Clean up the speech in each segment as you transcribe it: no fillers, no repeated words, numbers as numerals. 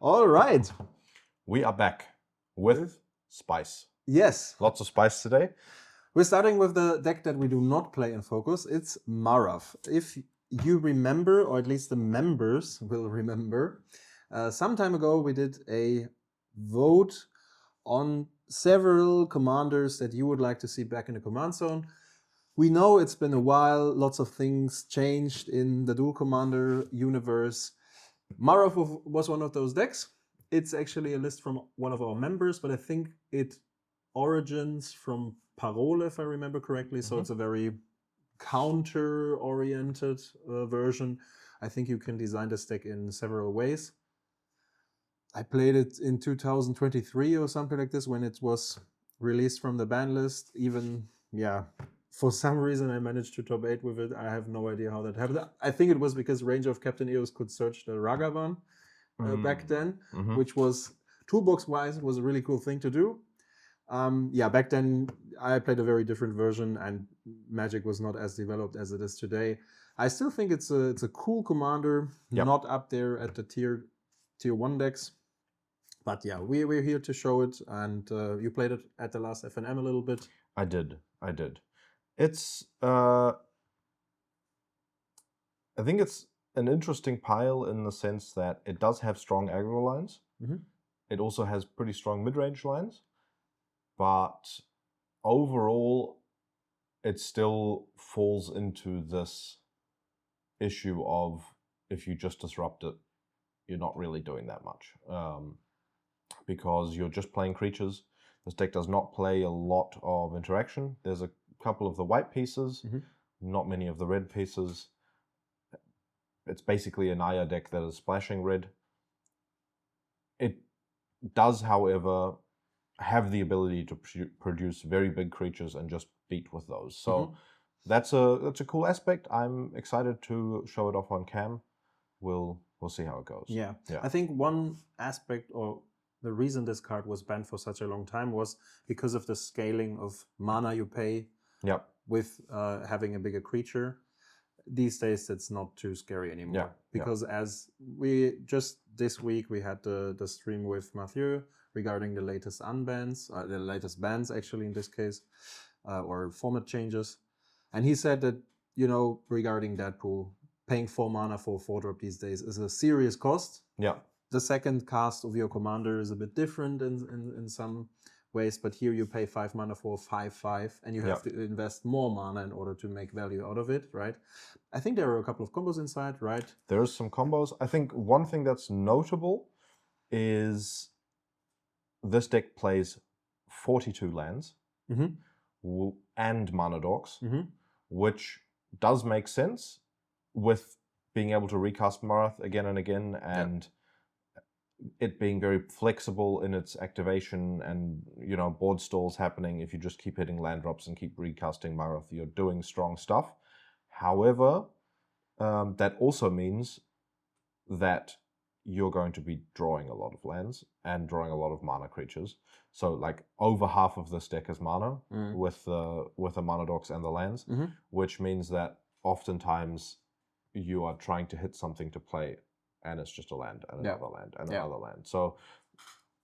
All right. We are back with spice. Yes. Lots of spice today. We're starting with the deck that we do not play in Focus. It's Marath. If you remember, or at least the members will remember, some time ago we did a vote on several commanders that you would like to see back in the command zone. We know it's been a while, lots of things changed in the Duel Commander universe. Marath was one of those decks. It's actually a list from one of our members, but I think it origins from Parole, if I remember correctly. So it's a very counter-oriented version. I think you can design this deck in several ways. I played it in 2023 or something like this when it was released from the ban list. Even, for some reason I managed to top 8 with it. I have no idea how that happened. I think it was because Range of Captain Eos could search the Ragavan back then, which was, toolbox-wise, was a really cool thing to do. Back then I played a very different version and Magic was not as developed as it is today. I still think it's a cool commander, not up there at the tier 1 decks. But yeah, we're here to show it, and you played it at the last FNM a little bit. I did. It's, I think it's an interesting pile in the sense that it does have strong aggro lines. It also has pretty strong mid-range lines. But overall, it still falls into this issue of if you just disrupt it, you're not really doing that much. Because you're just playing creatures. This deck does not play a lot of interaction. There's a couple of the white pieces, not many of the red pieces. It's basically an Naya deck that is splashing red. It does, however, have the ability to produce very big creatures and just beat with those. So that's a cool aspect. I'm excited to show it off on cam. We'll see how it goes. Yeah. I think one aspect, or the reason this card was banned for such a long time, was because of the scaling of mana you pay with having a bigger creature. These days it's not too scary anymore. Because as we just this week we had the stream with Mathieu regarding the latest unbans, the latest bans actually in this case, or format changes. And he said that, regarding Deadpool, paying 4 mana for a 4-drop these days is a serious cost. The second cast of your commander is a bit different in some ways, but here you pay 5 mana for a 5/5, and you have to invest more mana in order to make value out of it, right? I think there are a couple of combos inside, right? There's some combos. I think one thing that's notable is this deck plays 42 lands and mana dorks, which does make sense with being able to recast Marath again and again, and it being very flexible in its activation, and board stalls happening. If you just keep hitting land drops and keep recasting Marath, you're doing strong stuff. However, that also means that you're going to be drawing a lot of lands and drawing a lot of mana creatures. So like over half of this deck is mana with the mana dorks and the lands, which means that oftentimes you are trying to hit something to play, and it's just a land and another land and another land. So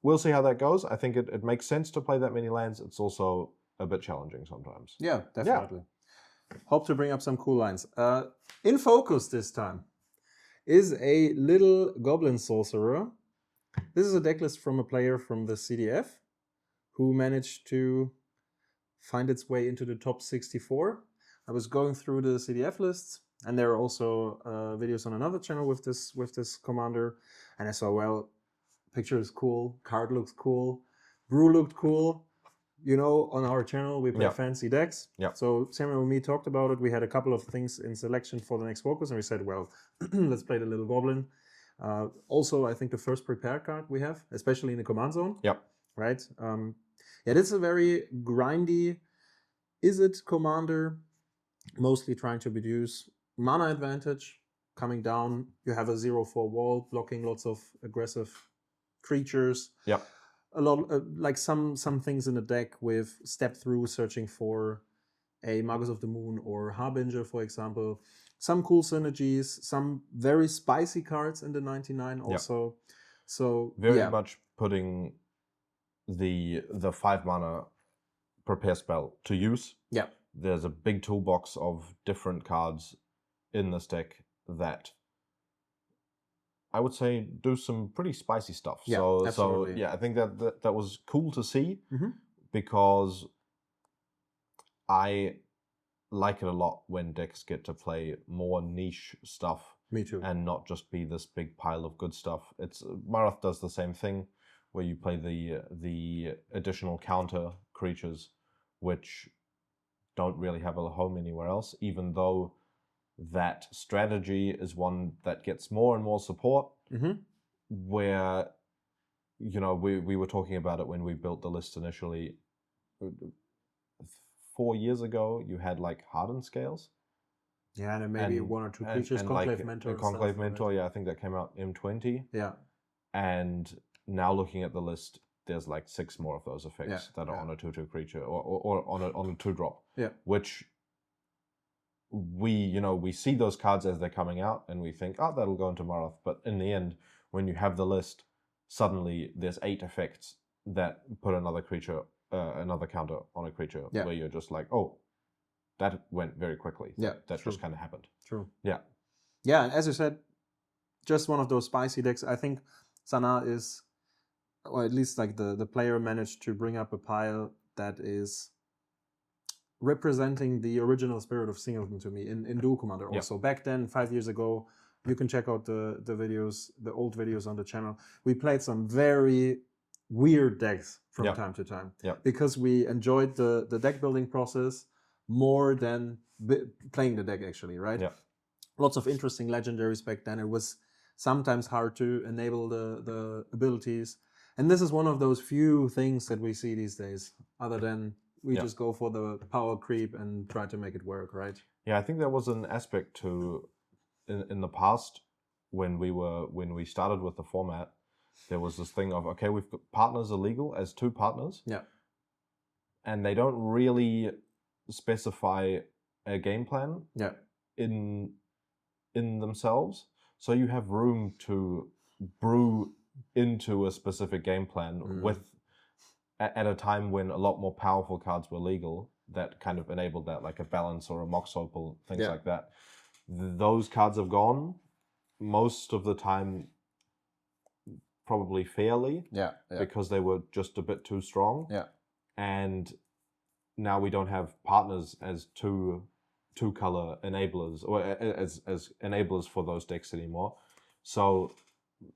we'll see how that goes. I think it makes sense to play that many lands. It's also a bit challenging sometimes. Yeah, definitely. Hope to bring up some cool lines. In Focus this time is a little Goblin Sorcerer. This is a deck list from a player from the CDF who managed to find its way into the top 64. I was going through the CDF lists, and there are also videos on another channel with this commander, and I saw, well, picture is cool, card looks cool, brew looked cool. On our channel we play fancy decks. So Samuel and me talked about it. We had a couple of things in selection for the next Focus, and we said, well, let's play the little Goblin. Also, I think the first prepare card we have, especially in the command zone. Right? This is a very grindy Izzet commander, mostly trying to produce mana advantage. Coming down, you have a 0/4 wall, blocking lots of aggressive creatures. A lot, like some things in the deck with step through, searching for a Magus of the Moon or Harbinger, for example. Some cool synergies, some very spicy cards in the 99 also. So very much putting the 5 mana prepare spell to use. Yeah. There's a big toolbox of different cards in this deck that I would say do some pretty spicy stuff. Yeah, so absolutely. yeah, I think that was cool to see, Mhm. because I like it a lot when decks get to play more niche stuff. Me too. And not just be this big pile of good stuff. It's Marath does the same thing, where you play the additional counter creatures, which don't really have a home anywhere else, even though that strategy is one that gets more and more support. Mhm. Where, we were talking about it when we built the list initially. 4 years ago, you had like hardened scales. Yeah, and then maybe 1 or 2 creatures, Conclave like Mentor. Conclave Mentor, yeah, I think that came out M20. Yeah. And now looking at the list, there's like 6 more of those effects that are on a 2/2 creature or on a 2-drop. Yeah. Which we see those cards as they're coming out and we think, oh, that'll go into Marath. But in the end, when you have the list, suddenly there's 8 effects that put another counter on a creature, where you're just like, oh, that went very quickly. Yeah, that just kind of happened. True. Yeah. Yeah, and as you said, just one of those spicy decks. I think Sanar is, or at least like the player managed to bring up a pile that is representing the original spirit of Singleton to me in Duel Commander also. Back then, 5 years ago, you can check out the videos, the old videos on the channel. We played some very weird decks from time to time. Because we enjoyed the deck building process more than playing the deck actually, right? Yeah. Lots of interesting legendaries back then. It was sometimes hard to enable the abilities. And this is one of those few things that we see these days, other than we just go for the power creep and try to make it work, right? Yeah, I think there was an aspect to in the past when we started with the format, there was this thing of, okay, we've got partners illegal as 2 partners. Yeah. And they don't really specify a game plan in themselves. So you have room to brew into a specific game plan with at a time when a lot more powerful cards were legal that kind of enabled that, like a Balance or a Mox Opal, things like that. Those cards have gone most of the time, probably fairly, because they were just a bit too strong. Yeah. And now we don't have partners as two color enablers, or as enablers for those decks anymore. So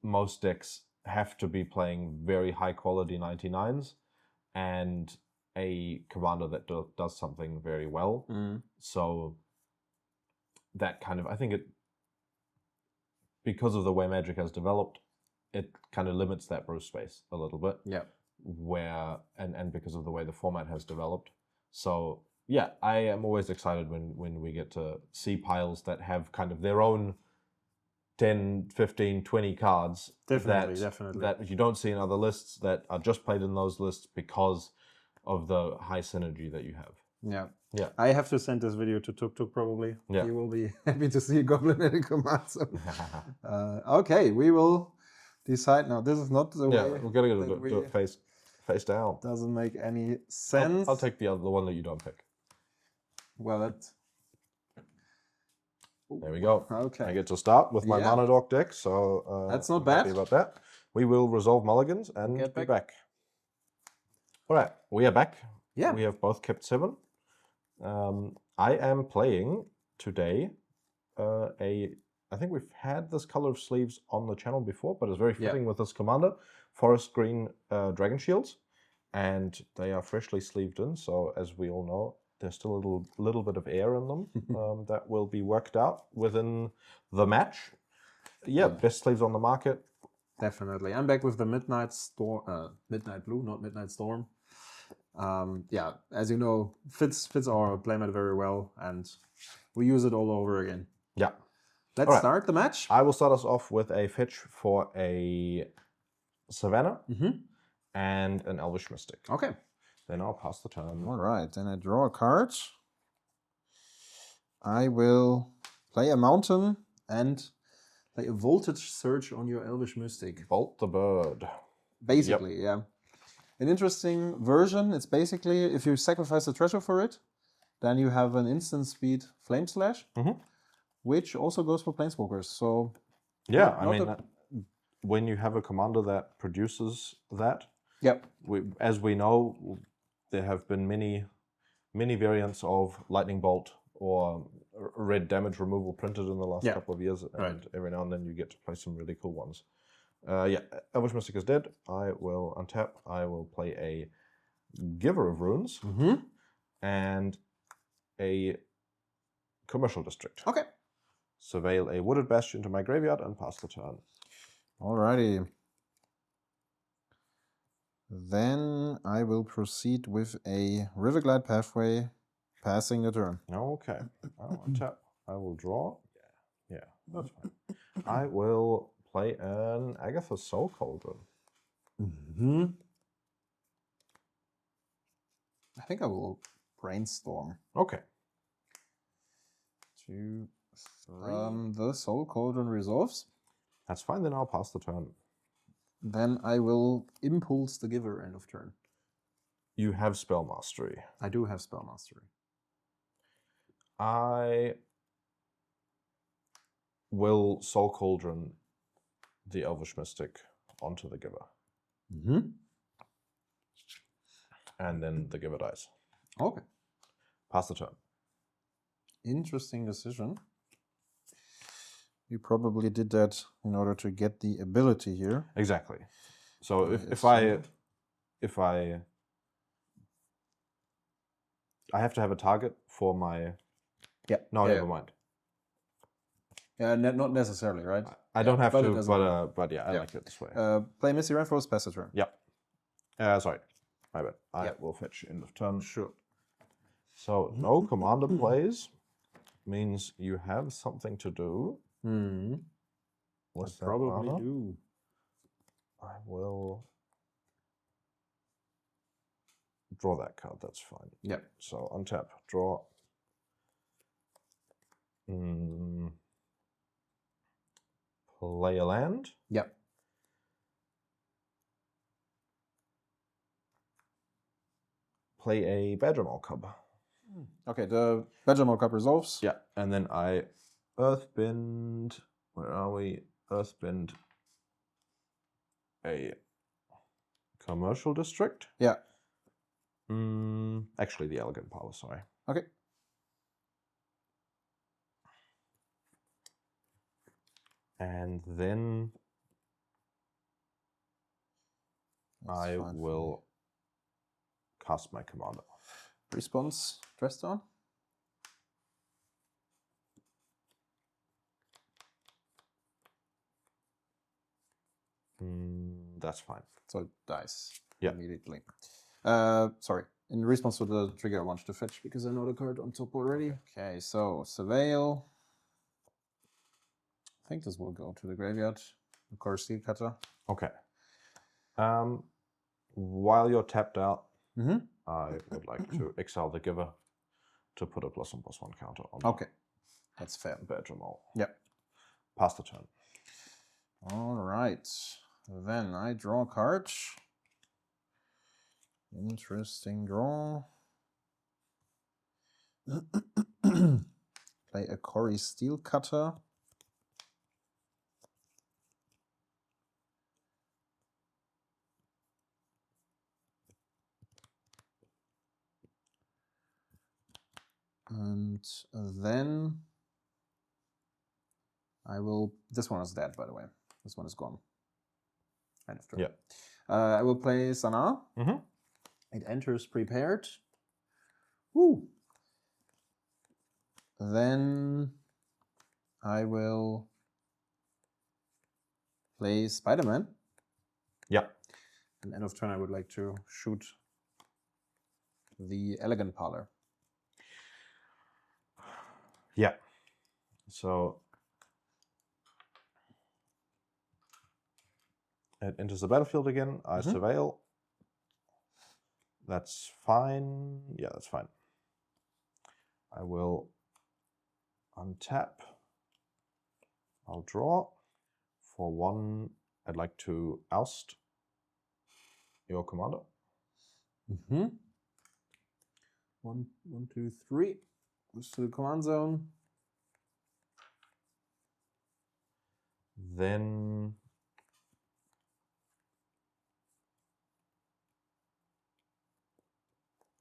most decks have to be playing very high quality 99s and a commander that does something very well. So that kind of, I think it, because of the way Magic has developed, it kind of limits that brew space a little bit. Yeah. Where, and because of the way the format has developed. So yeah, I am always excited when we get to see piles that have kind of their own 10, 15, 20 cards definitely that you don't see in other lists, that are just played in those lists because of the high synergy that you have. Yeah. I have to send this video to Tuk Tuk probably. Yeah. He will be happy to see Goblin in command. So. Okay, we will decide now. This is not the way. Yeah, we're gonna do it face down. Doesn't make any sense. I'll take the one that you don't pick. Well, that. There we go. Okay. I get to start with my Mana Dog deck, so that's not I'm bad. happy about that. We will resolve mulligans and be back. All right, we are back. Yeah. We have both kept 7. I am playing today I think we've had this color of sleeves on the channel before, but it's very fitting with this commander. Forest Green Dragon Shields, and they are freshly sleeved in, so as we all know, there's still a little bit of air in them that will be worked out within the match. Yeah, best sleeves on the market. Definitely. I'm back with the Midnight Blue, not Midnight Storm. Yeah, as you know, fits our playmat very well, and we use it all over again. Yeah. Let's start the match. I will start us off with a fetch for a Savannah and an Elvish Mystic. Okay. Then I'll pass the turn. All right, then I draw a card. I will play a mountain, and Like a voltage surge on your Elvish Mystic. Bolt the bird. Basically, yeah. An interesting version. It's basically if you sacrifice a treasure for it, then you have an instant speed Flame Slash, which also goes for Planeswalkers. So yeah, I mean, when you have a commander that produces that, as we know, there have been many variants of Lightning Bolt or red damage removal printed in the last couple of years, and every now and then you get to play some really cool ones. Elvish Mystic is dead. I will untap. I will play a Giver of Runes and a Commercial District. Okay. Surveil a Wooded Bastion to my graveyard and pass the turn. Alrighty. Then I will proceed with a Riverglide Pathway, passing the turn. Okay. I'll untap. I will draw. Yeah, that's fine. I will play an Agatha's Soul Cauldron. I think I will Brainstorm. Okay. 2, 3. The Soul Cauldron resolves. That's fine, then I'll pass the turn. Then I will Impulse the Giver end of turn. You have Spell Mastery. I do have Spell Mastery. I will Soul Cauldron the Elvish Mystic onto the Giver. And then the Giver dies. Okay. Pass the turn. Interesting decision. You probably did that in order to get the ability here. Exactly. So if I have to have a target for my... Yeah. No, never mind. Yeah, not necessarily, right? I don't have to, but yeah, I like it this way. Play Misty Rainforest, pass the turn. Yep. Sorry. My bad. I will fetch end of turn. Sure. So no commander plays means you have something to do. What's that? Probably do. I will draw that card. That's fine. Yeah. So untap, draw. Play a land. Yep. Play a Badgermaul Cub. Okay, the Badgermaul Cub resolves. Yeah, and then I Earthbend. Where are we? Earthbend a Commercial District. Yeah. Actually, the Elegant Power. Sorry. Okay. And then I will cast my commander. Response, dress down. That's fine. So it dies immediately. Sorry. In response to the trigger, I want you to fetch because I know the card on top already. Okay, so Surveil. I think this will go to the graveyard. The Core Steel Cutter. Okay. While you're tapped out, I would like to exile the Giver to put a +1/+1 counter on. Okay, that's fair. Badgermaul. Yep. Pass the turn. All right. Then I draw a card. Interesting draw. Play a Core Steel Cutter. And then I will... This one is dead, by the way. This one is gone. End of turn. Yeah. I will play Sanar. It enters prepared. Woo! Then I will play Spider-Man. Yeah. And end of turn, I would like to shoot the Elegant Parlor. Yeah. So it enters the battlefield again. I surveil. That's fine. Yeah, that's fine. I will untap. I'll draw. For 1, I'd like to oust your commander. 1, 1, 2, 3. Goes to the command zone. Then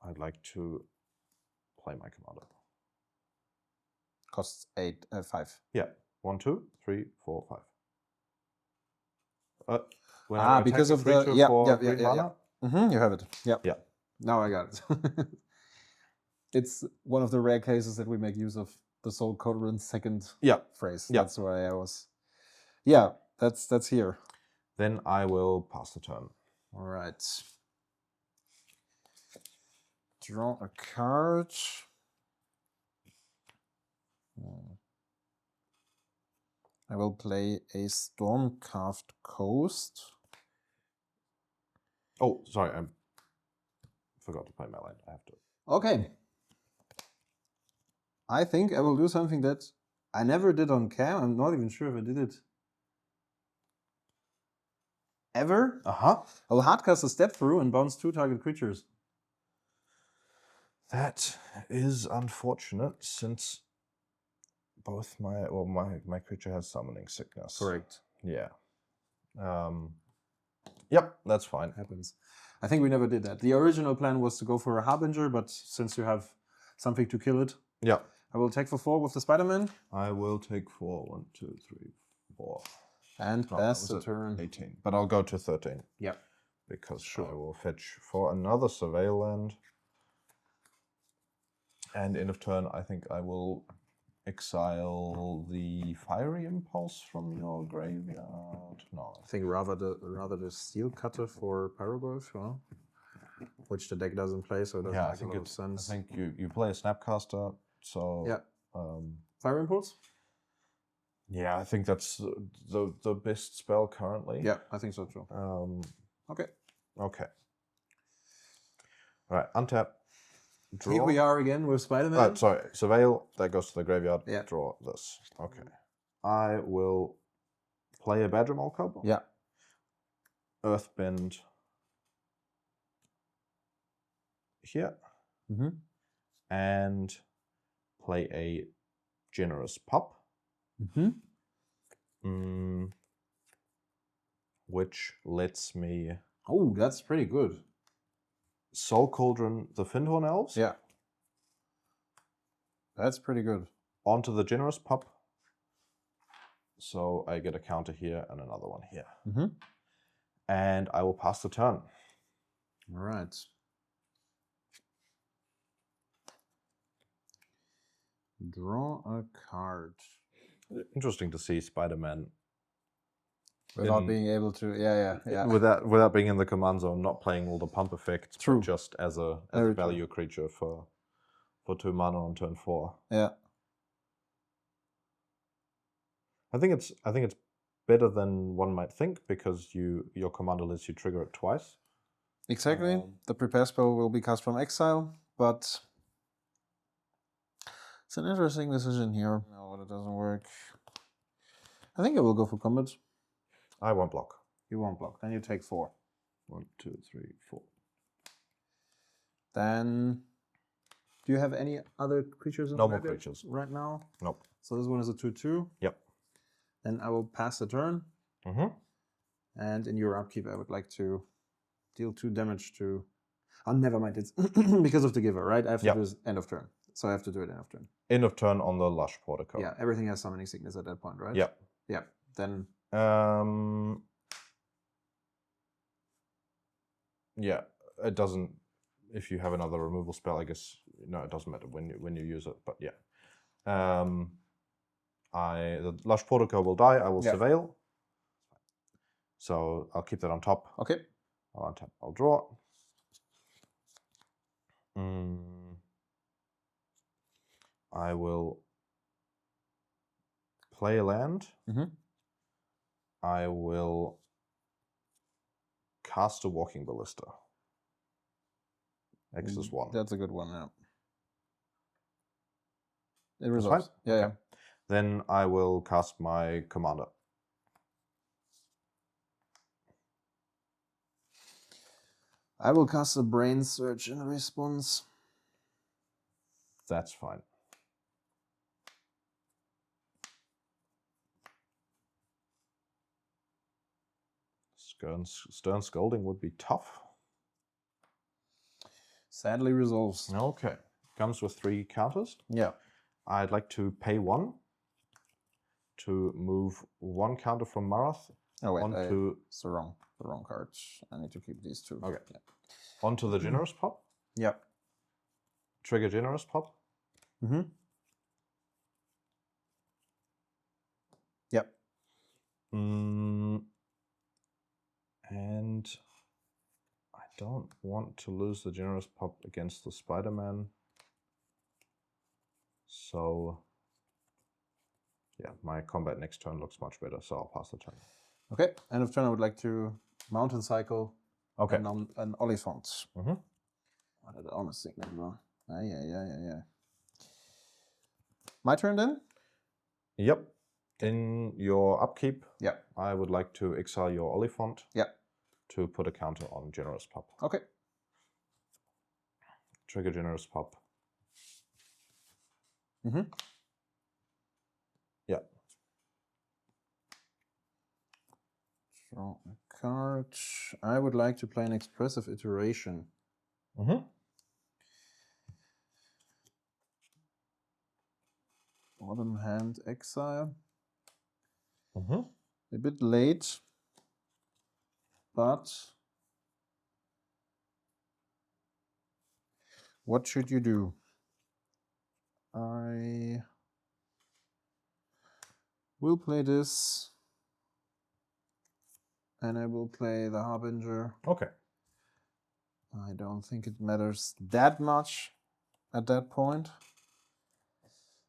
I'd like to play my commander. Costs 5. Yeah, 1, 2, 3, 4, 5. Because of the green mana? You have it. Yeah. Yeah. Now I got it. It's one of the rare cases that we make use of the Soul Codron second phrase. Yeah. That's why I was. Yeah, that's here. Then I will pass the turn. All right. Draw a card. I will play a Stormcarved Coast. Oh, sorry, I forgot to play my land. I have to. Okay. I think I will do something that I never did on cam. I'm not even sure if I did it ever. I will hardcast a Step Through and bounce 2 target creatures. That is unfortunate, since both my creature has summoning sickness. Correct. Yeah. Yep, that's fine. Happens. I think we never did that. The original plan was to go for a Harbinger, but since you have something to kill it, yeah, I will take for 4 with the Spider-Man. I will take 4. 1, 2, 3, 4. And pass the turn. 18. But I'll go to 13. Yeah. Because I will fetch for another Surveil land. And end of turn, I think I will exile the Fiery Impulse from your graveyard. No. I think rather the Steel Cutter for Pyroglyph, well, which the deck doesn't play, so it doesn't make a lot of sense. I think you play a Snapcaster, so... Yeah. Fire Impulse? Yeah, I think that's the best spell currently. Yeah, I think so too. Okay. Okay. All right, untap. Draw. Here we are again with Spider-Man. Sorry, Surveil, that goes to the graveyard. Yeah. Draw this. Okay. I will play a Badger Molcub. Yeah. Earthbend here. And play a Generous Pup. Which lets me... Oh, that's pretty good. Soul Cauldron the Findhorn Elves. Yeah. That's pretty good. Onto the Generous Pup. So I get a counter here and another one here. And I will pass the turn. All right. Draw a card. Interesting to see Spider-Man without being able to, yeah. Without being in the command zone, not playing all the pump effects, True. but just as a value creature for 2 mana on turn 4. Yeah. I think it's better than one might think, because your commander lets you trigger it twice. Exactly. The prepare spell will be cast from exile, but it's an interesting decision here. No, but it doesn't work. I think I will go for combat. I won't block. You won't block. Then you take 4. 1, 2, 3, 4. Then, do you have any other creatures in the more graveyard creatures right now? Nope. So this one is a 2/2. Yep. Then I will pass the turn. And in your upkeep, I would like to deal 2 damage to... Oh, never mind. It's because of the giver, right? I have to do this end of turn. So I have to do it end of turn. End of turn on the Lush Portico. Yeah, everything has summoning sickness at that point, right? Yep. Yeah. Then... yeah, it doesn't... If you have another removal spell, I guess... No, it doesn't matter when you use it, but yeah. The Lush Portico will die. I will Surveil. So I'll keep that on top. Okay. I'll untap. I'll draw. I will play a land. I will cast a Walking Ballista. X is 1. That's a good one, yeah. It resolves. Yeah, okay. Then I will cast my commander. I will cast a Brain Search in response. That's fine. Stern Scolding would be tough. Sadly resolves. Okay. Comes with 3 counters. Yeah. I'd like to pay 1 to move 1 counter from Marath onto... It's the wrong card. I need to keep these 2. Okay. Yeah. Onto the Generous Pop. Yep. Trigger Generous Pop. Mm-hmm. Yep. And I don't want to lose the Generous Pop against the Spider-Man. So, yeah, my combat next turn looks much better, so I'll pass the turn. Okay, end of turn I would like to Mountain Cycle. Okay. And an Oliphant. Mm-hmm. What an honest signal, bro. Yeah. My turn then? Yep. In your upkeep, yeah, I would like to exile your Oliphant. Yeah. To put a counter on Generous Pop. Okay. Trigger Generous Pop. Mm-hmm. Yeah. Draw a card. I would like to play an Expressive Iteration. Mm-hmm. Bottom hand exile. Mm-hmm. A bit late, but what should you do? I will play this, and I will play the Harbinger. Okay. I don't think it matters that much at that point.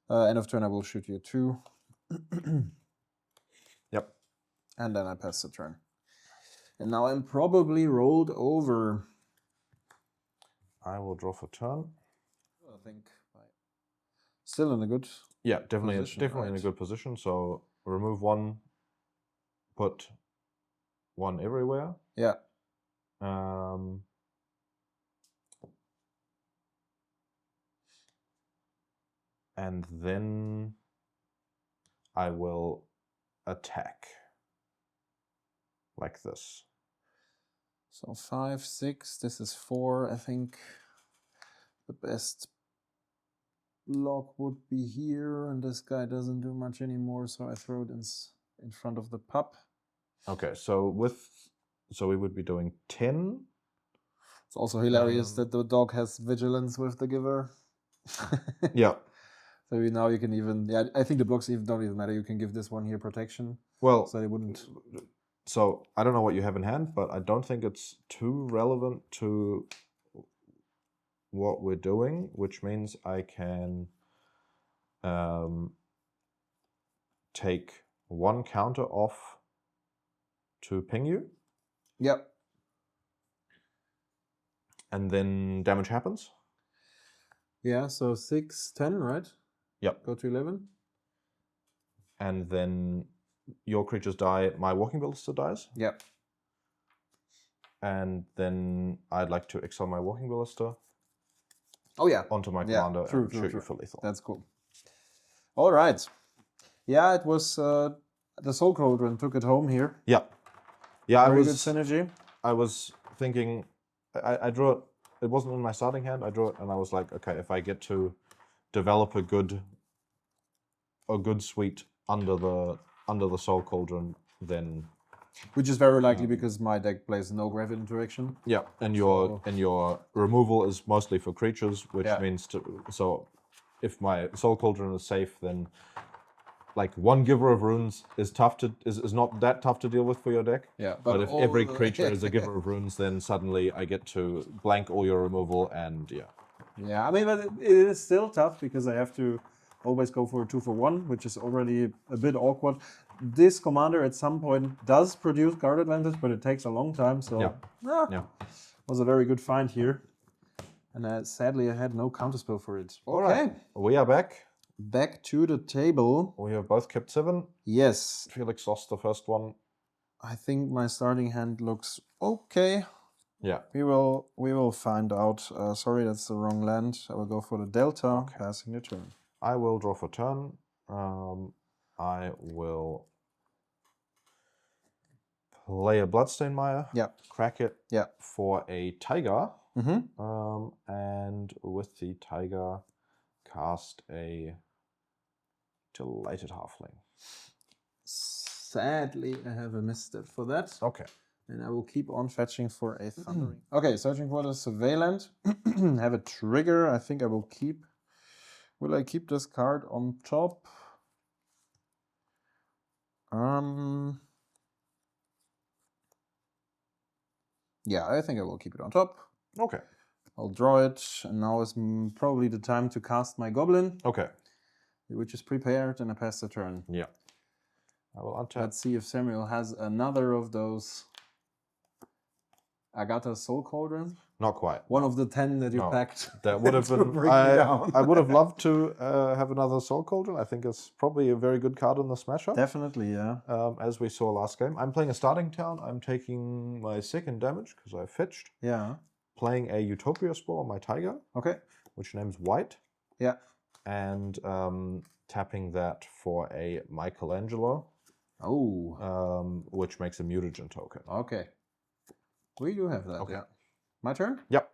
End of turn, I will shoot you 2. Yep. And then I pass the turn. And now I'm probably rolled over. I will draw for turn. I think still in a good definitely position, in a good position. So remove 1, put 1 everywhere. Yeah. And then I will attack like this. So 5, 6, this is 4. I think the best block would be here, and this guy doesn't do much anymore, so I throw it in front of the pup. Okay, so we would be doing 10. It's also hilarious that the dog has vigilance with the giver. Yeah. So now you can even, I think the blocks don't even matter. You can give this one here protection. Well, so they wouldn't. So I don't know what you have in hand, but I don't think it's too relevant to what we're doing, which means I can take 1 counter off to ping you. Yep. And then damage happens. Yeah, so 6, 10, right? Yep. Go to 11. And then your creatures die, my Walking Ballista dies. Yep. And then I'd like to exile my Walking Ballista. Oh yeah. Onto my commander and shoot true. you for lethal. That's cool. All right. Yeah, it was the Soul Cauldron took it home here. Yeah. Yeah, Very good synergy. I was thinking, I drew it. It wasn't in my starting hand. I drew it, and I was like, okay, if I get to develop a good suite under the Soul Cauldron, then which is very likely because my deck plays no Gravity Interaction. Yeah, and your removal is mostly for creatures, which means so if my Soul Cauldron is safe, then like 1 Giver of Runes is not that tough to deal with for your deck. Yeah, but if every creature is a Giver of Runes, then suddenly I get to blank all your removal, and yeah. I mean, but it is still tough because I have to always go for a 2-for-1, which is already a bit awkward. This commander at some point does produce card advantage, but it takes a long time. So was a very good find here. And sadly, I had no counterspell for it. All right, we are back. Back to the table. We have both kept 7. Yes. Felix lost the first one. I think my starting hand looks okay. Yeah. We will find out. Sorry, that's the wrong land. I will go for the delta, passing the turn. I will draw for turn. I will play a Bloodstain Mire. Yeah. Crack it. Yeah. For a Tiger. Mm-hmm. And with the Tiger, cast a Delighted Halfling. Sadly, I have a misstep for that. Okay. And I will keep on fetching for a Thundering. Okay, searching for the Surveillant. Have a trigger. I think I will keep. Will I keep this card on top? Yeah, I think I will keep it on top. Okay. I'll draw it, and now is probably the time to cast my Goblin. Okay. Which is prepared, and I pass the turn. Yeah. I will untap. Let's see if Samuel has another of those Agatha Soul Cauldron. Not quite. One of the 10 that you packed. That would have been. I would have loved to have another Soul Cauldron. I think it's probably a very good card in the Smash Up. Definitely, yeah. As we saw last game. I'm playing a starting town. I'm taking my 2nd damage because I fetched. Yeah. Playing a Utopia Spore on my Tiger. Okay. Which name's White. Yeah. And tapping that for a Michelangelo. Oh. Which makes a mutagen token. Okay. We do have that. Okay. Yeah. My turn? Yep.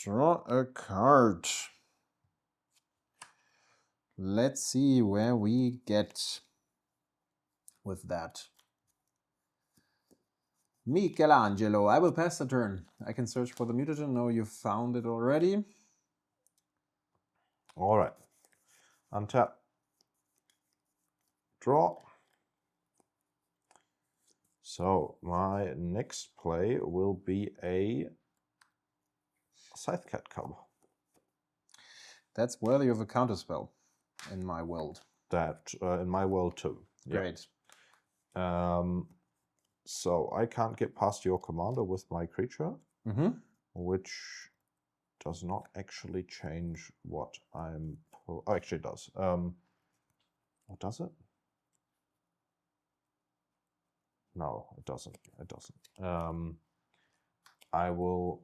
Draw a card. Let's see where we get with that. Michelangelo. I will pass the turn. I can search for the mutagen. No, you found it already. All right. Untap. Draw. So my next play will be a Scythecat Cub. That's worthy of a counterspell in my world. That in my world too. Great. So I can't get past your commander with my creature, which does not actually change what I'm. Oh, actually, it does. What does it? No, it doesn't. It doesn't. I will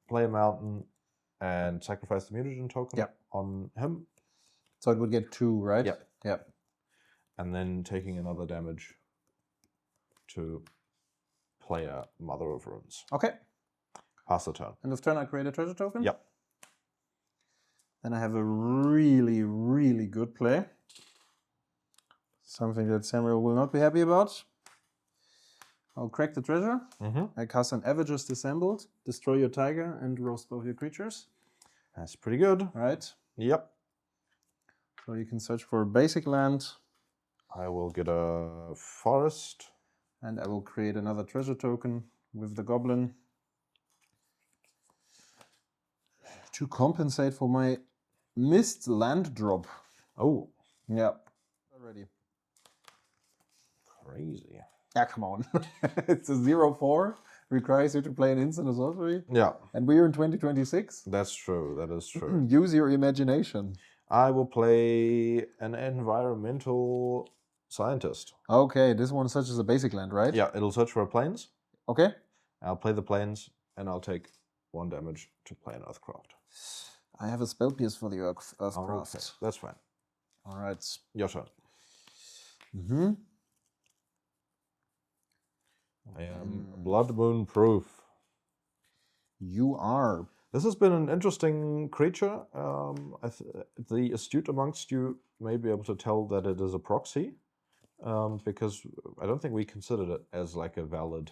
play a mountain and sacrifice the mutagen token on him. So it would get 2, right? Yep. Yep. And then taking another damage to play a Mother of Runes. Okay. Pass the turn. End of turn, I create a treasure token? Yep. Then I have a really, really good play. Something that Samuel will not be happy about. I'll crack the treasure. I cast an Avengers Disassembled, destroy your Tiger, and roast both your creatures. That's pretty good. All right. Yep. So you can search for a basic land. I will get a forest. And I will create another treasure token with the Goblin to compensate for my missed land drop. Oh. Yeah. Already. Crazy. Yeah, come on. It's a 0/4. Requires you to play an instant or sorcery. Yeah. And we're in 2026. That's true. That is true. Use your imagination. I will play an environmental scientist. Okay, this one searches a basic land, right? Yeah, it'll search for a plains. Okay. I'll play the plains, and I'll take 1 damage to play an Earthcraft. I have a spell pierce for the Earthcraft. Okay, that's fine. All right. Your turn. I am Blood Moon proof. You are. This has been an interesting creature. The astute amongst you may be able to tell that it is a proxy, because I don't think we considered it as like a valid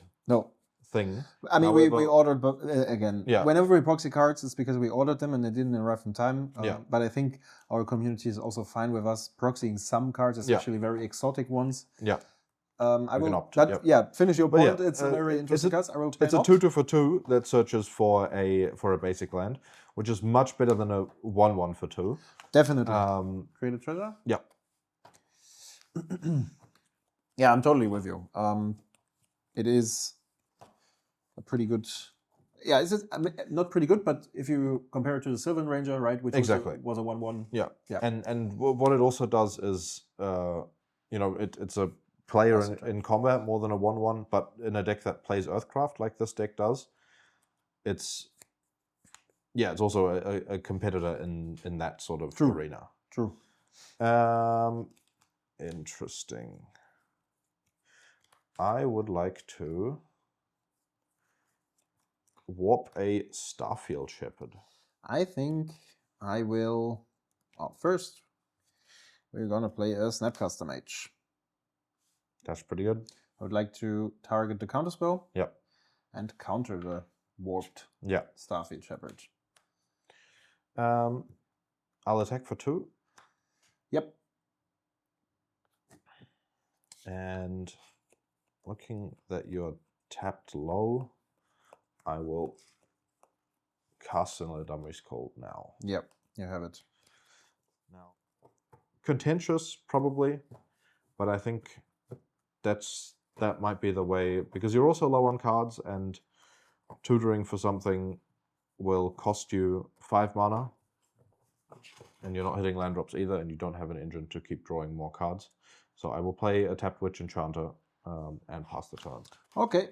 thing. I mean, we ordered, but again, Yeah. whenever we proxy cards, it's because we ordered them and they didn't arrive in time. Yeah. But I think our community is also fine with us proxying some cards, especially very exotic ones. Yeah. I will opt, but yep. yeah, finish your point. yeah, It's a very interesting card. I will play It's a 2/2 for 2 that searches for a basic land, which is much better than a 1/1 for 2. Definitely. Create a treasure? Yeah. Yeah, I'm totally with you. It is a pretty good. Yeah, it's not pretty good, but if you compare it to the Sylvan Ranger, right, which was a 1/1. Yeah. Yeah. And what it also does is, it's a player Pass a turn. in combat more than a 1/1, but in a deck that plays Earthcraft like this deck does, it's also a competitor in that sort of arena. True. Interesting. I would like to warp a Starfield Shepherd. I think I will. Well, first, we're gonna play a Snapcaster Mage. That's pretty good. I would like to target the counterspell. Yep. And counter the warped Starfield Shepherd. I'll attack for 2. Yep. And looking that you're tapped low, I will cast another Dummy's Cold now. Yep, you have it. Now, contentious probably, but I think that might be the way, because you're also low on cards, and tutoring for something will cost you 5 mana, and you're not hitting land drops either, and you don't have an engine to keep drawing more cards. So I will play a tapped Witch Enchanter and pass the turn. Okay.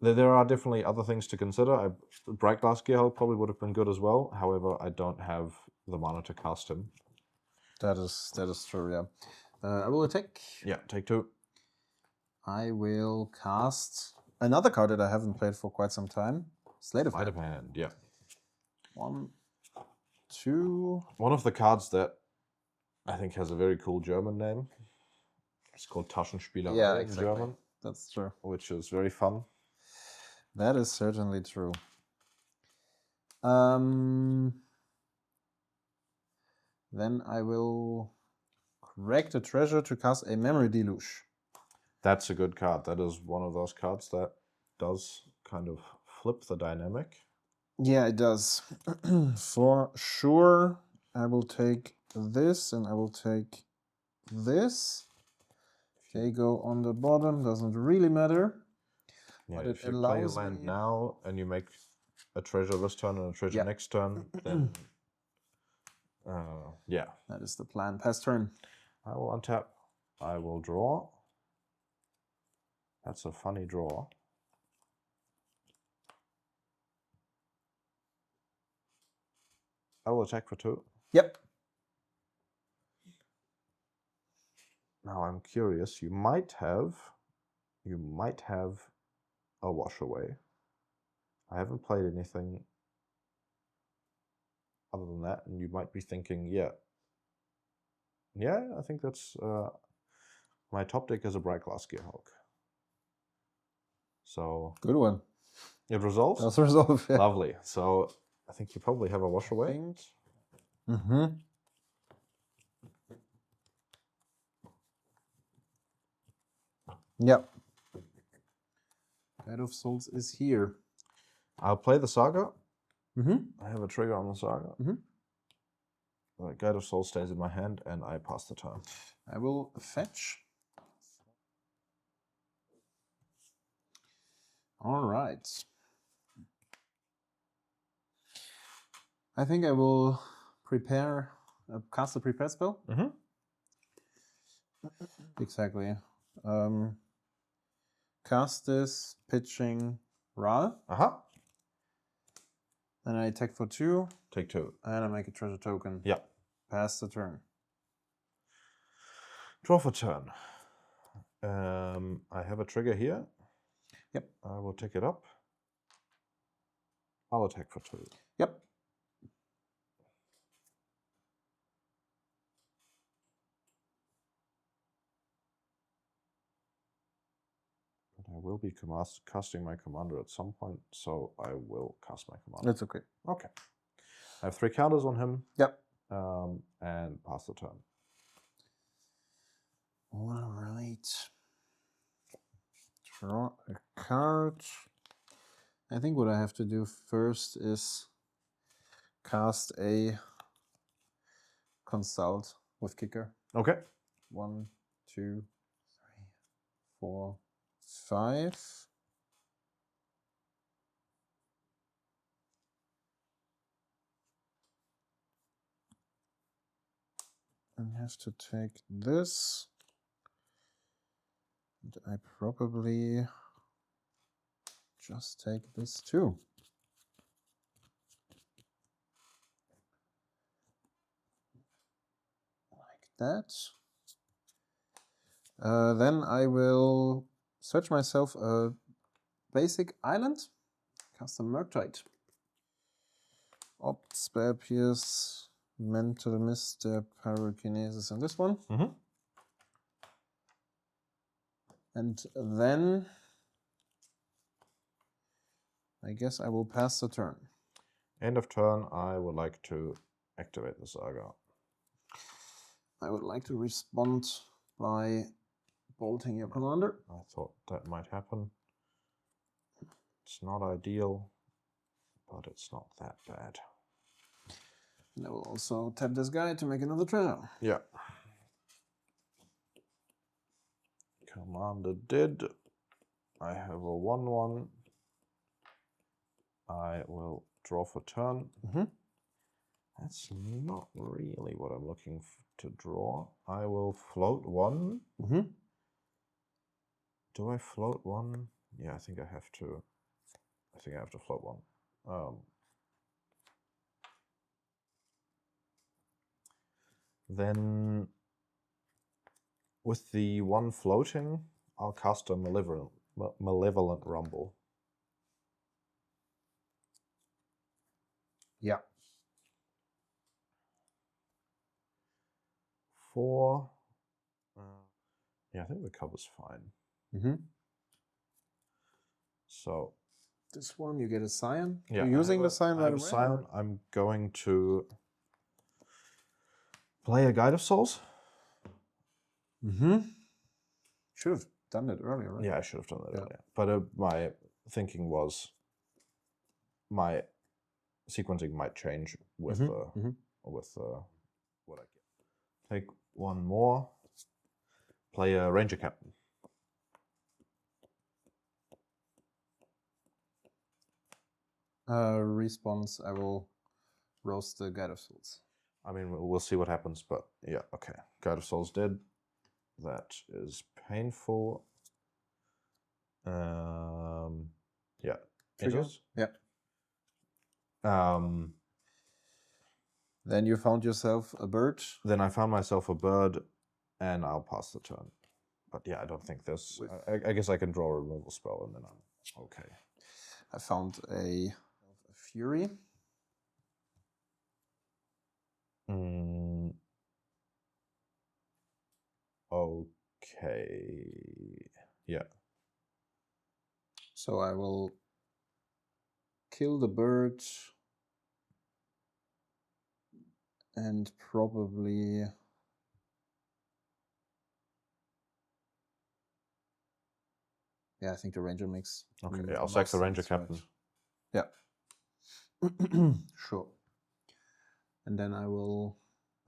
There are definitely other things to consider. Bright Glass Gearhulk probably would have been good as well. However, I don't have the mana to cast him. That is true, yeah. I will attack. Yeah, take 2. I will cast another card that I haven't played for quite some time. Sleight of Hand, yeah. 1, 2. One of the cards that I think has a very cool German name. It's called Taschenspieler in German. That's true. Which is very fun. That is certainly true. Then I will correct a treasure to cast a Memory Deluge. That's a good card. That is one of those cards that does kind of flip the dynamic. Yeah, it does. For sure, I will take this and I will take this. They go on the bottom, doesn't really matter. Yeah, if you play a land now and you make a treasure this turn and a treasure next turn, then that is the plan. Pass turn. I will untap. I will draw. That's a funny draw. I will attack for 2. Yep. Now I'm curious. You might have a Wash Away. I haven't played anything other than that, and you might be thinking, yeah, I think that's my top deck is a Bright Glass Gearhulk. So good one. It resolves? That's resolve, yeah. Lovely. So I think you probably have a Wash Away. Mm-hmm. Yep. Guide of Souls is here. I'll play the Saga. Mm-hmm. I have a trigger on the Saga. Mm-hmm. The Guide of Souls stays in my hand, and I pass the turn. I will fetch. All right. I think I will cast a prepare spell. Mm-hmm. Exactly. Cast this, pitching Ra. Uh-huh. Then I attack for 2. Take 2. And I make a treasure token. Yeah. Pass the turn. Draw for turn. I have a trigger here. Yep. I will take it up. I'll attack for 2. Yep. I will be casting my commander at some point, so I will cast my commander. That's okay. Okay. I have 3 counters on him. Yep. And pass the turn. All right. Draw a card. I think what I have to do first is cast a Consult with Kicker. Okay. 1, 2, 3, 4, 5. I have to take this. And I probably just take this too. Like that. Then I will search myself a basic island. Custom Murktide. Opt, Spell Pierce, Mental Misstep, Pyrokinesis, and this one. And then I guess I will pass the turn. End of turn, I would like to activate the saga. I would like to respond by bolting your commander. I thought that might happen. It's not ideal, but it's not that bad. And I will also tap this guy to make another treasure. Yeah. Commander did. I have a 1/1. I will draw for turn. That's not really what I'm looking to draw. I will float 1. Do I float 1? Yeah, I think I have to. I think I have to float 1. Then with the 1 floating, I'll cast a Malevolent Rumble. Yeah. 4. Yeah, I think the cover's fine. So this one, you get a Scion. Yeah, You're using the Scion right away? Scion. I'm going to play a Guide of Souls. Should have done it earlier, right? Yeah, I should have done that earlier. But my thinking was my sequencing might change with what I get. Take 1 more. Play a Ranger Captain. Response, I will roast the Guide of Souls. I mean, we'll see what happens, but yeah, okay. Guide of Souls dead. That is painful. Yeah. Triggers? Yeah. Then you found yourself a bird. Then I found myself a bird, and I'll pass the turn. But yeah, I don't think this. I guess I can draw a removal spell, and then I'm okay. I found a Fury. Okay. Yeah. So I will kill the bird and probably I think the Ranger makes. Okay, yeah, I'll sack the Ranger Captain. Right. Yeah. Sure. And then I will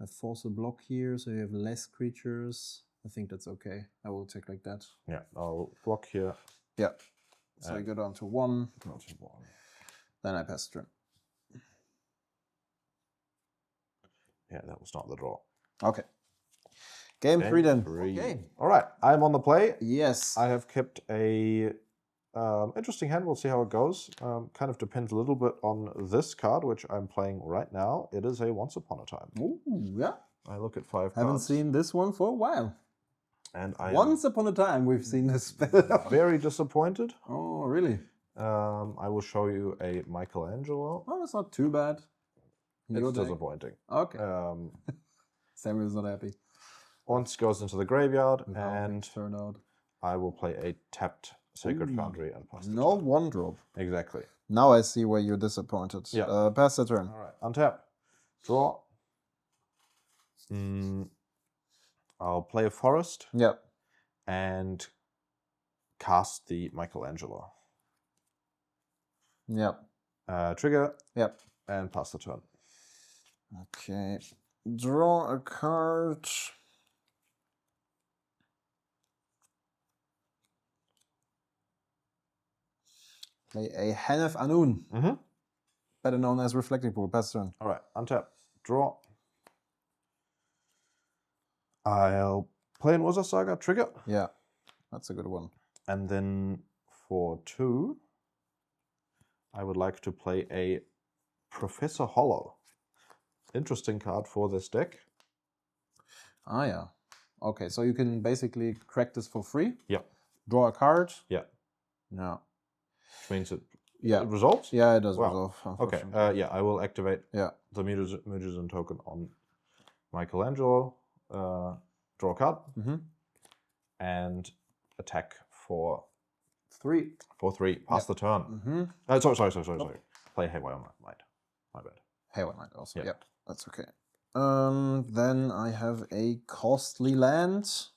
force a block here, so you have less creatures. I think that's okay. I will take like that. Yeah, I'll block here. Yeah. So I go down to 1. Down to 1. Then I pass turn. Yeah, that was not the draw. Okay. Game 3 then. Okay. All right, I'm on the play. Yes. I have kept a interesting hand. We'll see how it goes. Kind of depends a little bit on this card, which I'm playing right now. It is a Once Upon a Time. Ooh, yeah. I look at 5 cards. Haven't seen this one for a while. And Once upon a time, we've seen this spell. Very disappointed. Oh, really? I will show you a Michelangelo. Oh, that's not too bad. It's disappointing. Okay. Samuel's not happy. Once goes into the graveyard, and turn out. I will play a tapped Sacred Foundry and pass the No turn. 1-drop. Exactly. Now I see where you're disappointed. Yeah. Pass the turn. All right. Untap. Draw. I'll play a Forest. Yeah. And cast the Michelangelo. Yeah. Trigger. Yep. And pass the turn. Okay. Draw a card. Play a Hanef Anun. Better known as Reflecting Pool. Pass turn. All right. Untap. Draw. I'll play an Urza Saga. Trigger. Yeah. That's a good one. And then for 2, I would like to play a Professor Hollow. Interesting card for this deck. Ah, yeah. Okay, so you can basically crack this for free. Yeah. Draw a card. Yeah. Yeah. Which means it Yeah. resolves? Yeah, it does Wow. resolve. Okay. Yeah, I will activate the Mutagen token on Michelangelo. Draw a card. And attack for 3. For 3. Pass the turn. Sorry. Play Haywire Might. My bad. Haywire Might also. Yeah, that's okay. Then I have a costly land.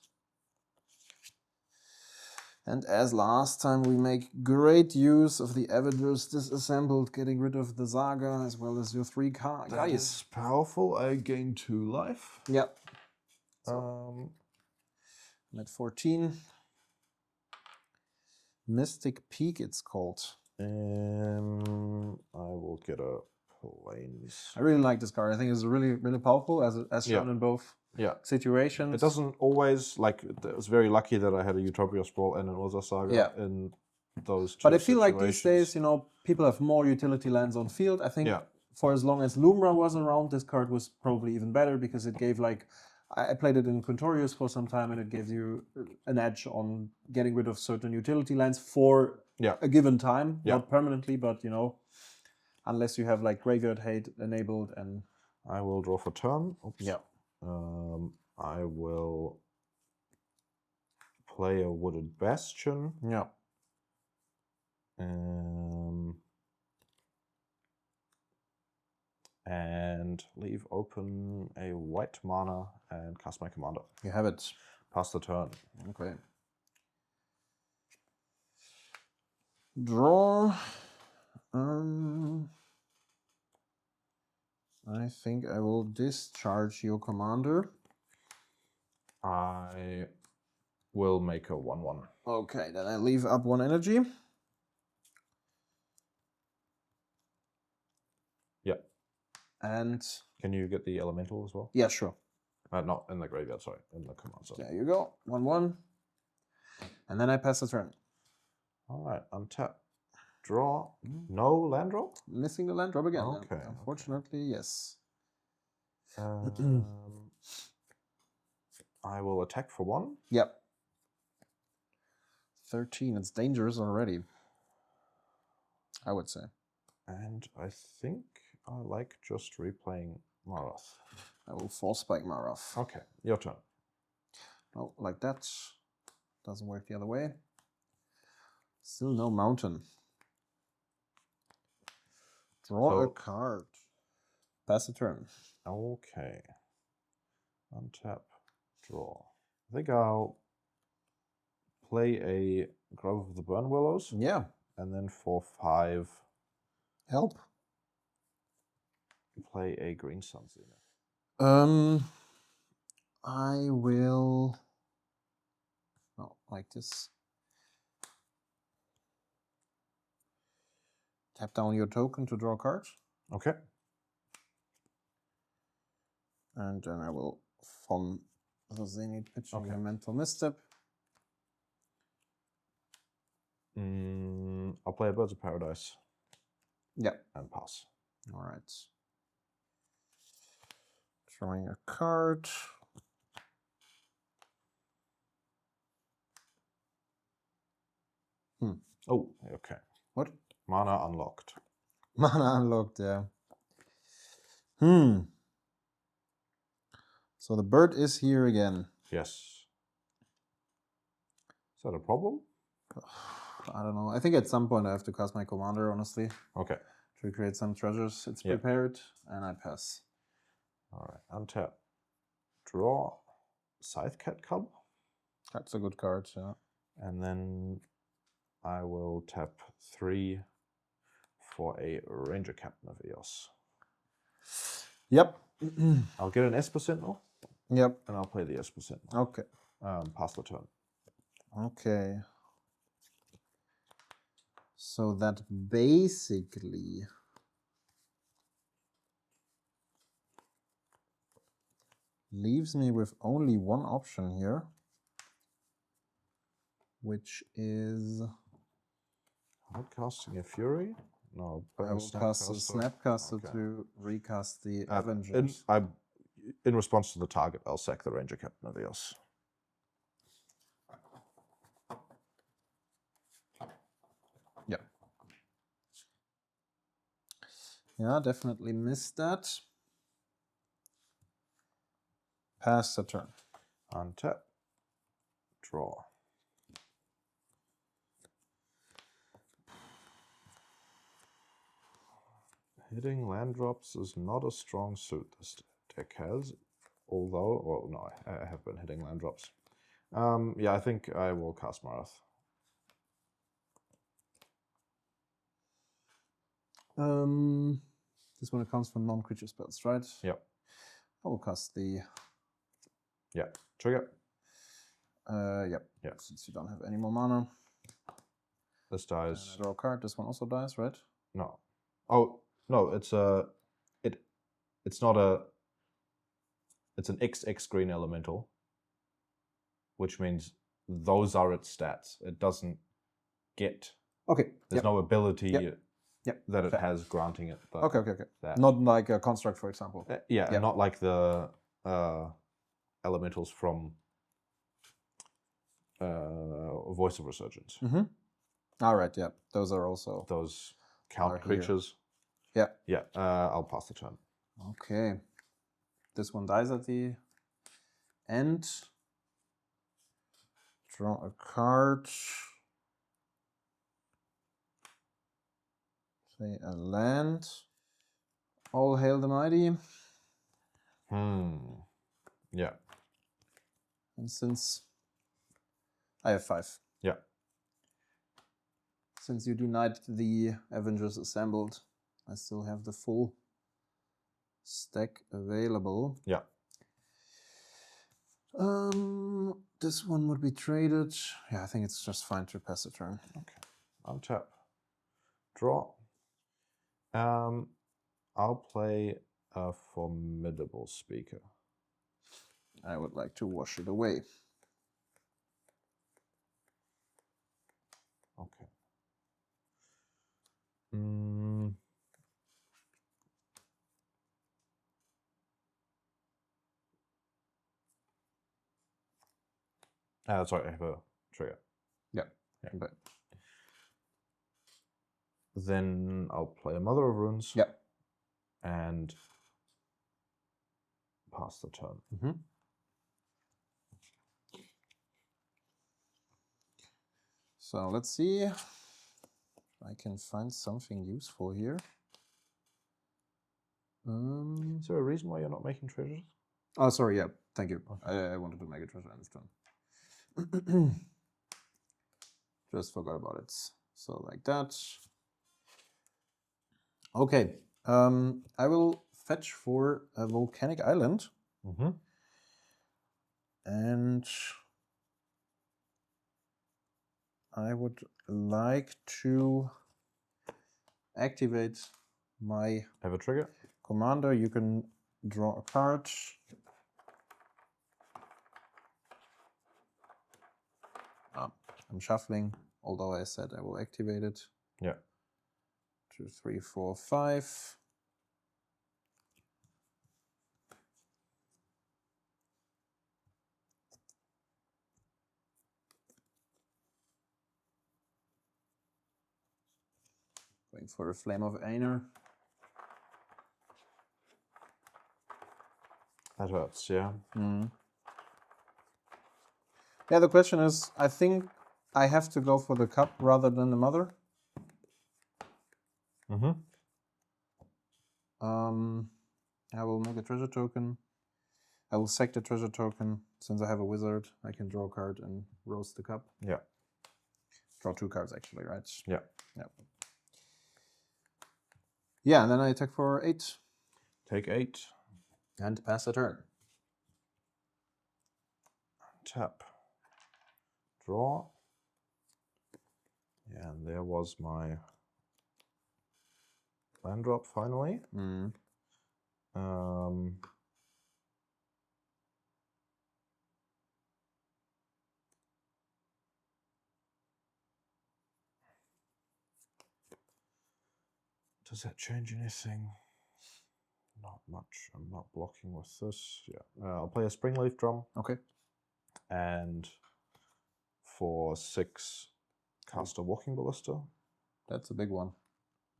And as last time, we make great use of the Avengers Disassembled, getting rid of the Saga as well as your 3 guys. That is powerful. I gain 2 life. Yeah. So, I'm at 14. Mystic Peak, it's called. I will get a Plains. I really like this card. I think it's really, really powerful as shown in both situations. It doesn't always, like, it was very lucky that I had a Utopia Sprawl and an Urza Saga in those 2 But I feel like these days, you know, people have more utility lands on field. I think for as long as Lumra was around, this card was probably even better because it gave, like, I played it in Quintorius for some time and it gives you an edge on getting rid of certain utility lands for a given time. Not permanently, but, you know, unless you have, like, Graveyard Hate enabled. And I will draw for turn. Oops. Yeah. I will play a Wooded Bastion. Yeah. And leave open a white mana and cast my commander. You have it. Pass the turn. Okay. Draw. I think I will discharge your commander. I will make a 1/1. Okay, then I leave up 1 energy. Yeah. And can you get the elemental as well? Yeah, sure. Not in the graveyard, sorry, in the command zone. There you go. 1/1. And then I pass the turn. Alright, untap. Draw. No land draw? Missing the land drop again. Okay. Unfortunately, yes. I will attack for 1. Yep. 13. It's dangerous already, I would say. And I think I like just replaying Marath. I will force spike Marath. Okay, your turn. Oh, like that. Doesn't work the other way. Still no mountain. Draw a card. Pass the turn. Okay. Untap. Draw. I think I'll play a Grove of the Burn Willows. Yeah. And then for 5... Help. Play a Green Sun Zenith. I will... Oh, like this. Tap down your token to draw a card. Okay. And then I will from the Zenith pitching a mental misstep. I'll play a Birds of Paradise. Yeah. And pass. All right. Drawing a card. Oh, okay. What? Mana unlocked. Mana unlocked, yeah. So the bird is here again. Yes. Is that a problem? I don't know. I think at some point I have to cast my commander, honestly. Okay. To create some treasures. It's prepared, and I pass. All right. Untap. Draw. Scythe Cat Cub. That's a good card, yeah. And then I will tap 3 for a Ranger Captain of Eos. Yep. I'll get an Esper Sentinel. Yep. And I'll play the Esper Sentinel. Okay. Pass the turn. Okay. So that basically leaves me with only one option here. which is... Casting a Fury? No, I will cast a Snapcaster to recast the Avengers. In response to the target, I'll sack the Ranger Captain of Eos. Yeah. Yeah, definitely missed that. Pass the turn. Untap. Draw. Hitting land drops is not a strong suit this deck has, although, well, no, I have been hitting land drops. Yeah, I think I will cast Marath. This one counts for non-creature spells, right? Yep. I will cast the... Yeah. Trigger. Yep. Yeah. Since you don't have any more mana. This dies. Draw a card. This one also dies, right? No. Oh no, it's a. It's not a. It's an XX green elemental, which means those are its stats. It doesn't get. Okay. There's no ability. Yep. That it has granting it. Okay. That. Not like a construct, for example. Yeah, not like the elementals from Voice of Resurgence. Mm-hmm. All right. Yeah, those are also those count creatures. Here. Yeah. I'll pass the turn. Okay. This one dies at the end. Draw a card. Say a land. All hail the mighty. Yeah. And since I have 5. Yeah. Since you do knight the Avengers Assembled, I still have the full stack available. Yeah. This one would be traded. Yeah, I think it's just fine to pass the turn. Okay. Untap. Draw. I'll play a Formidable Speaker. I would like to wash it away. Okay. Sorry, I have a trigger. Yeah. But then I'll play a Mother of Runes. Yeah. And pass the turn. Mm-hmm. So let's see if I can find something useful here. Is there a reason why you're not making treasures? Oh, sorry. Yeah, thank you. Okay. I wanted to make a treasure on this turn. Just forgot about it. So like that. Okay. I will fetch for a volcanic island. Mm-hmm. And I would like to activate my Have a trigger. commander. You can draw a card. I'm shuffling, although I said I will activate it. Yeah. 2, 3, 4, 5. Going for a Flame of Aenir. That hurts, yeah. Mm. Yeah, the question is, I think I have to go for the cup rather than the mother. Mm-hmm. I will make a treasure token. I will sack the treasure token. Since I have a wizard, I can draw a card and roast the cup. Yeah. Draw 2 cards actually, right? Yeah. Yeah. Yeah, and then I attack for 8. Take 8. And pass the turn. Tap. Draw. Yeah, and there was my land drop finally. Mm. Does that change anything? Not much. I'm not blocking with this. Yeah. I'll play a Springleaf Drum. Okay. And for 6, cast a Walking Ballista. That's a big one.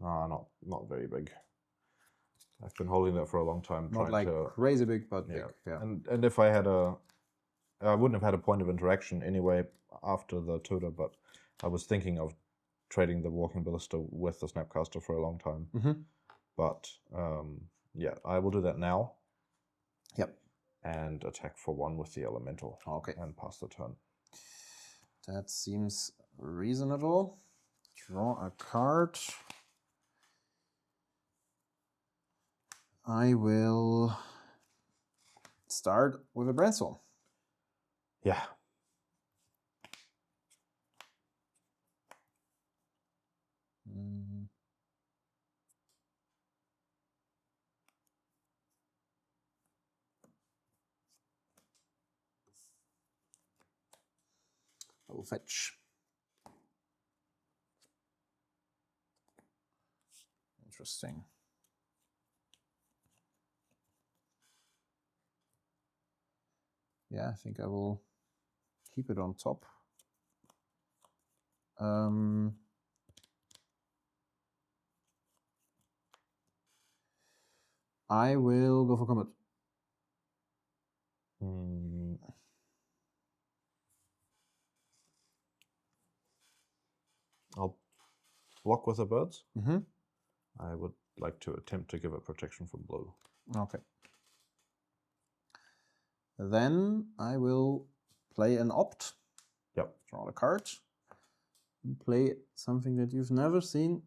Not very big. I've been holding that for a long time. Not like crazy big, but big. Yeah. And if I had I wouldn't have had a point of interaction anyway after the tutor, but I was thinking of trading the Walking Ballista with the Snapcaster for a long time. But yeah, I will do that now. Yep. And attack for 1 with the Elemental. Okay. And pass the turn. That seems reasonable. Draw a card. I will start with a brainstorm. Yeah. I will fetch. Interesting. Yeah, I think I will keep it on top. I will go for combat. I'll block with the birds. I would like to attempt to give it protection from blue. Okay. Then I will play an opt. Yep. Draw a card. Play something that you've never seen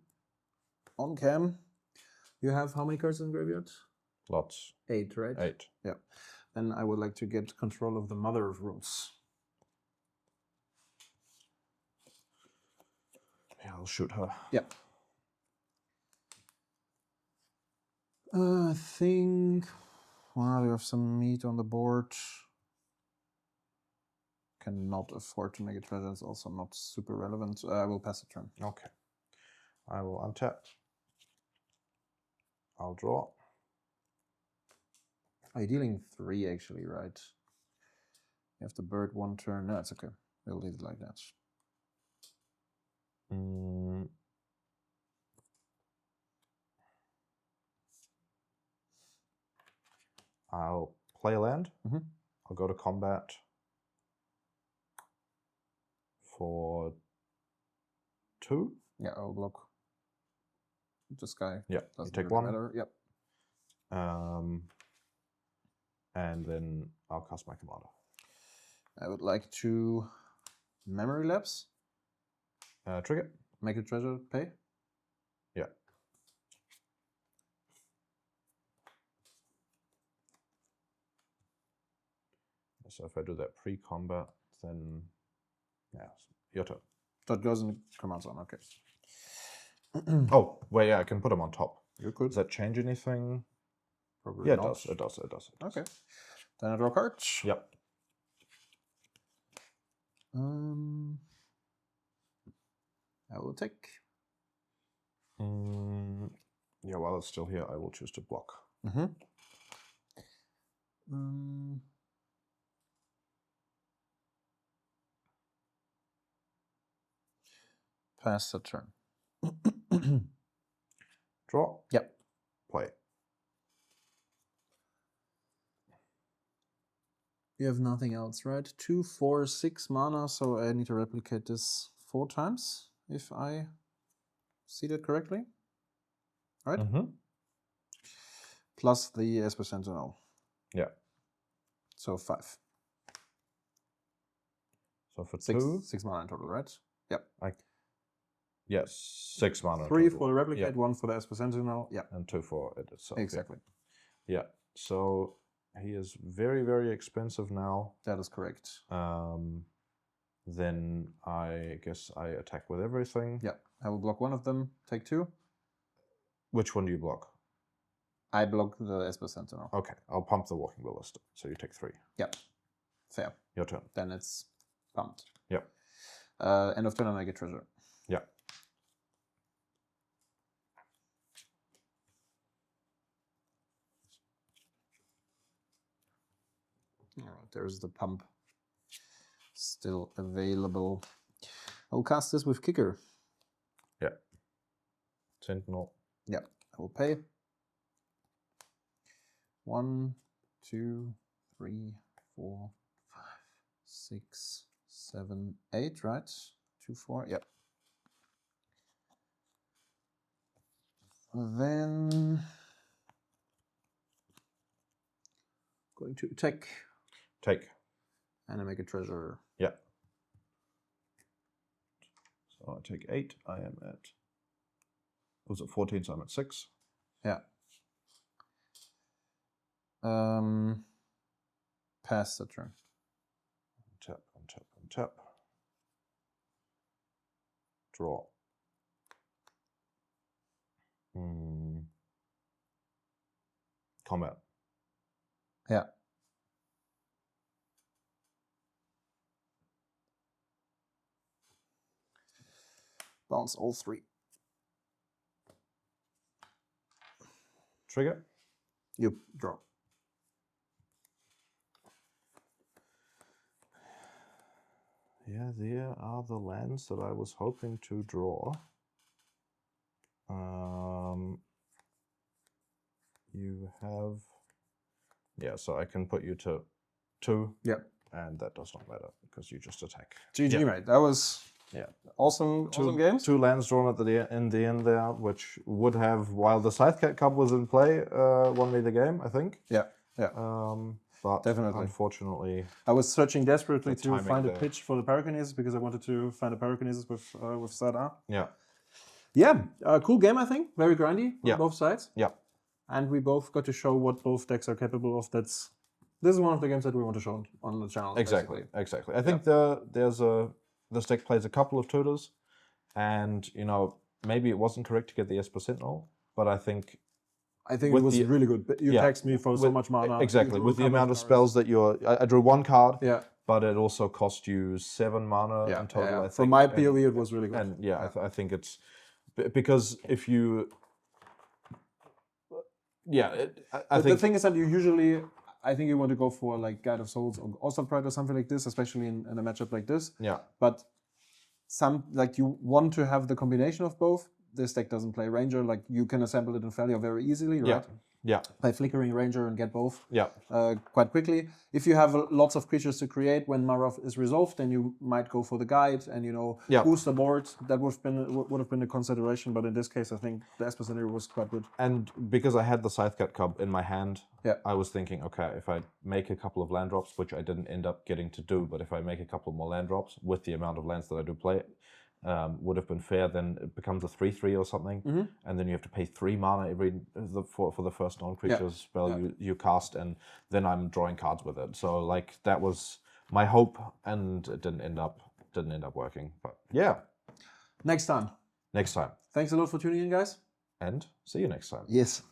on cam. You have how many cards in the graveyard? Lots. 8, right? 8. Yeah. Then I would like to get control of the Mother of Runes. Yeah, I'll shoot her. Yep. I think we have some meat on the board. Cannot afford to make a treasure. It's also not super relevant. I will pass the turn. Okay. I will untap. I'll draw. Are you dealing 3 actually, right? You have the bird 1 turn. No, it's okay. We'll leave it like that. I'll play a land. I'll go to combat for 2. Yeah, I'll block this guy. Yeah, doesn't you take really 1. matter. Yep. And then I'll cast my commander. I would like to memory lapse. Trigger. Make a treasure pay. Yeah. So if I do that pre-combat, then yeah, your turn. That goes in the command zone. Okay. Oh, well, yeah, I can put them on top. You could. Does that change anything? Probably Yeah, not. it does. Okay. Then I draw cards. Yep. I will take. Yeah, while it's still here, I will choose to block. Pass the turn. Draw. Yep. Play. You have nothing else, right? 2, 4, 6 mana, so I need to replicate this 4 times, if I see that correctly. Right? Plus the Esper Sentinel. Yeah. So 5. So for 6, 2? 6 mana in total, right? Yep. Yes, 6 mana. 3 total. for the replicate, Yeah. 1 for the Esper Sentinel. Yeah. And 2 for it itself. Exactly. Yeah. So he is very, very expensive now. That is correct. Then I guess I attack with everything. Yeah. I will block 1 of them, take 2. Which one do you block? I block the Esper Sentinel. Okay, I'll pump the Walking Ballista. So you take 3. Yeah. Fair. Your turn. Then it's pumped. Yeah. End of turn, I make a treasure. Yeah. there's the pump still available. I'll cast this with Kicker. Yeah. Sentinel. Yeah, I will pay. 1, 2, 3, 4, 5, 6, 7, 8, right? 2, 4, yep. Then going to attack. Take. And I make a treasure. Yeah. So I take 8. I am at. Was it 14? So I'm at 6. Yeah. Pass the turn. Tap, untap, untap. Draw. Combat. Yeah. Bounce all 3. Trigger. You draw. Yeah, there are the lands that I was hoping to draw. You have... Yeah, so I can put you to 2. Yeah. And that does not matter, because you just attack. GG, yeah. mate. That was awesome games. 2 lands drawn at in the end there, which would have, while the Scythe Cup was in play, won me the game, I think. Yeah, but definitely. Unfortunately, I was searching desperately the to timing find a there. pitch for the Pyrokinesis because I wanted to find a Pyrokinesis with Sanar. Yeah. Yeah, cool game, I think. Very grindy on Yeah. both sides. Yeah. And we both got to show what both decks are capable of. This is one of the games that we want to show on the channel. Exactly, basically. exactly. I think this deck plays a couple of tutors, and maybe it wasn't correct to get the Esper Sentinel, but I think it was really good. You taxed me for so much mana. Exactly, with the amount of spells that I drew 1 card. Yeah. But it also cost you 7 mana in total. I think. From my POV, it was really good. And I think it's because if you, I think the thing is that you usually, I think you want to go for like Guide of Souls or Awesome Pride or something like this, especially in a matchup like this. Yeah. But you want to have the combination of both. This deck doesn't play Ranger, like you can assemble it in failure very easily, right? Yeah. By flickering Ranger and get both. Yeah. Quite quickly. If you have lots of creatures to create when Marath is resolved, then you might go for the guide and boost the board. That would have been a consideration, but in this case, I think the Esper scenario was quite good. And because I had the Scythe Cup in my hand, I was thinking, okay, if I make a couple of land drops, which I didn't end up getting to do, but if I make a couple more land drops with the amount of lands that I do play, would have been fair. Then it becomes a 3/3 or something, and then you have to pay 3 mana for the first non-creature spell you cast, and then I'm drawing cards with it. So like that was my hope, and it didn't end up working. But yeah, next time. Thanks Thanks a lot for tuning in, guys, and see you next time. Yes.